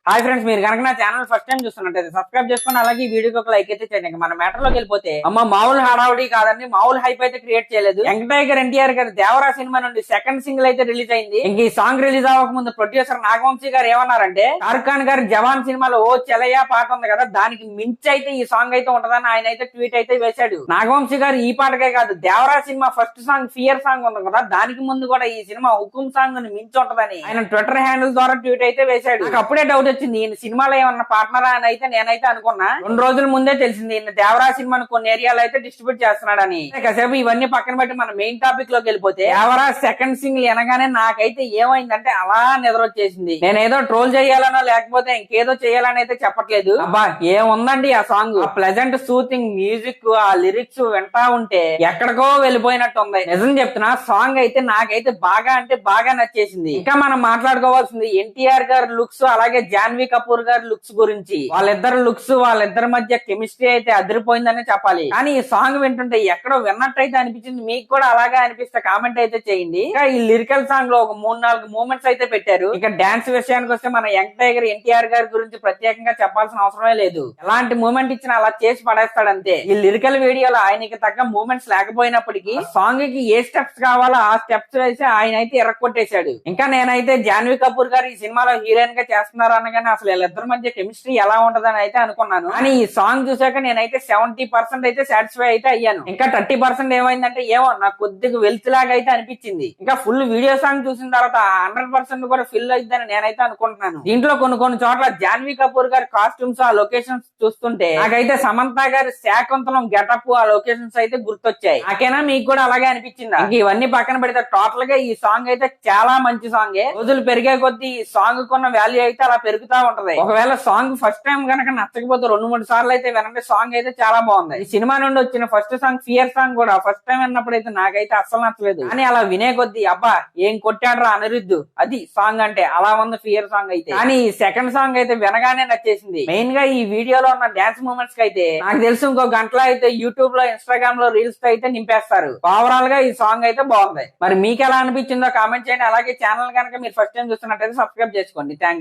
Hi friends, మీరు కనుక నా ఛానల్ ఫస్ట్ టైం చూస్తున్నట్టయితే సబ్స్క్రైబ్ చేసుకుని అలాగే ఈ వీడియోకి ఒక లైక్ అయితే చేయండి. మన మ్యాటర్ లోకి వెళ్ళిపోతే మామూలు హడావుడి కాదండి, మామూలు హైప్ అయితే క్రియేట్ చేయలేదు. వెంకటేశ్వర ఎన్టీఆర్ గారి దేవరా సినిమా నుండి సెకండ్ సింగిల్ అయితే రిలీజ్ అయింది. ఇంక ఈ సాంగ్ రిలీజ్ అవ్వక ముందు ప్రొడ్యూసర్ నాగవంశీ గారు ఏమన్నారంటే, షారుఖ్ ఖాన్ గారి జవాన్ సినిమాలో ఓ చెలయ్య పాట ఉంది కదా, దానికి మించి అయితే ఈ సాంగ్ అయితే ఉంటదని ఆయన అయితే ట్వీట్ అయితే వేశాడు. నాగవంశీ గారు ఈ పాటకే కాదు, Devara cinema first song fear song ఉంది కదా, దానికి ముందు కూడా ఈ సినిమా హుకుం సాంగ్ మించి ఉంటదని ఆయన ట్విట్టర్ హ్యాండిల్ ద్వారా ట్వీట్ అయితే వేశాడు. నాకు అప్పుడే డౌట్ వచ్చింది, ఈయన సినిమాలో ఏమన్నా పార్ట్నరా అని అయితే నేనైతే అనుకున్నా. 2 రోజుల ముందే తెలిసింది ఈయన దేవరా సినిమాను కొన్ని ఏరియాలో అయితే డిస్ట్రిబ్యూట్ చేస్తున్నాడని. కాసేపు ఇవన్నీ పక్కన పెట్టి మన మెయిన్ టాపిక్ లోకి వెళ్ళిపోతే, దేవరా సెకండ్ సింగిల్ అనగానే నాకైతే ఏమైందంటే అలా నిద్ర వచ్చేసింది. నేనేదో ట్రోల్ చేయాలనో లేకపోతే ఇంకేదో చేయాలని అయితే చెప్పట్లేదు. అబ్బా ఏముందండి ఆ సాంగ్, ఆ ప్లెజెంట్ సూతింగ్ మ్యూజిక్, ఆ లిరిక్స్ వింటా ఉంటే ఎక్కడికో వెళ్ళిపోయినట్టు ఉంది. నిజం చెప్తున్నా, సాంగ్ అయితే నాకైతే బాగా అంటే బాగా నచ్చేసింది. ఇంకా మనం మాట్లాడుకోవాల్సింది ఎన్టీఆర్ గారి లుక్స్ అలాగే జాన్వీ కపూర్ గారి లుక్స్ గురించి. వాళ్ళిద్దరి మధ్య కెమిస్ట్రీ అయితే అదిరిపోయిందని చెప్పాలి. కానీ ఈ సాంగ్ వింటుంటే ఎక్కడో విన్నట్టయితే అనిపించింది. మీకు కూడా అలాగే అనిపిస్తే కామెంట్ అయితే చేయండి. ఇంకా ఈ లిరికల్ సాంగ్ లో ఒక 3-4 మూమెంట్స్ అయితే పెట్టారు. ఇక డాన్స్ విషయానికి వస్తే మన యంగ్ టైగర్ ఎన్టీఆర్ గారి గురించి ప్రత్యేకంగా చెప్పాల్సిన అవసరమే లేదు. ఎలాంటి మూమెంట్ ఇచ్చినా అలా చేసి పడేస్తాడంతే. ఈ లిరికల్ వీడియోలో ఆయనకి తగ్గ మూమెంట్స్ లేకపోయినప్పటికీ సాంగ్ కి ఏ స్టెప్స్ కావాలో ఆ స్టెప్స్ వేసి ఆయన అయితే ఎర్రకొట్టేశాడు. ఇంకా నేనైతే జాన్వీ కపూర్ గారు ఈ సినిమాలో హీరోయిన్ గా చేస్తున్నారు అనగానే అసలు వీళ్ళిద్దరి మధ్య కెమిస్ట్రీ ఎలా ఉంటదని అయితే అనుకున్నాను. కానీ ఈ సాంగ్ చూసాక నేనైతే 70% అయితే సాటిస్ఫై అయితే అయ్యాను. ఇంకా 30% ఏమైందంటే ఏమో నాకు కొద్దిగా వెల్త్ లాగా అయితే అనిపించింది. ఇంకా ఫుల్ వీడియో సాంగ్ చూసిన తర్వాత 100% కూడా ఫిల్ అయిద్దని నేనైతే అనుకుంటున్నాను. దీంట్లో కొన్ని చోట్ల జాన్వీ కపూర్ గారి కాస్ట్యూమ్స్, ఆ లొకేషన్స్ చూస్తుంటే నాకైతే సమంత గారి శాకుంతలం గెటప్, ఆ లొకేషన్స్ అయితే గుర్తొచ్చాయి. నాకేనా మీకు కూడా అలాగే అనిపించిందా? ఇవన్నీ పక్కన పెడితే టోటల్ గా ఈ సాంగ్ అయితే చాలా మంచి సాంగే. రోజులు పెరిగే కొద్దీ ఈ సాంగ్ కొన్న వాల్యూ అయితే అలా పెరుగుతా ఉంటది. ఒకవేళ సాంగ్ ఫస్ట్ టైం కనుక నచ్చకపోతే 2-3 సార్లు అయితే వినండి. సాంగ్ అయితే చాలా బాగుంది. ఈ సినిమా నుండి వచ్చిన ఫస్ట్ సాంగ్ ఫియర్ సాంగ్ కూడా ఫస్ట్ టైం విన్నప్పుడు అయితే నాకైతే అస్సలు నచ్చలేదు. కానీ అలా వినే కొద్దీ అబ్బా ఏం కొట్టాడ్రా అనిరుద్ధు, అది సాంగ్ అంటే అలా ఉంది ఫియర్ సాంగ్ అయితే. కానీ ఈ సెకండ్ సాంగ్ అయితే వినగానే నచ్చేసింది. మెయిన్ గా ఈ వీడియోలో ఉన్న డాన్స్ మూమెంట్స్ కి అయితే నాకు తెలిసి ఇంకో గంటలో అయితే యూట్యూబ్ లో, ఇన్స్టాగ్రామ్ లో రీల్స్ అయితే నింపేస్తారు. ఓవరాల్ గా ఈ సాంగ్ అయితే బాగుంది. మరి మీకు ఎలా అనిపించిందో కామెంట్ చేయండి. అలాగే ఛానల్ కనుక మీరు ఫస్ట్ టైం చూస్తున్నట్టయితే సబ్స్క్రైబ్ చేసుకోండి. థ్యాంక్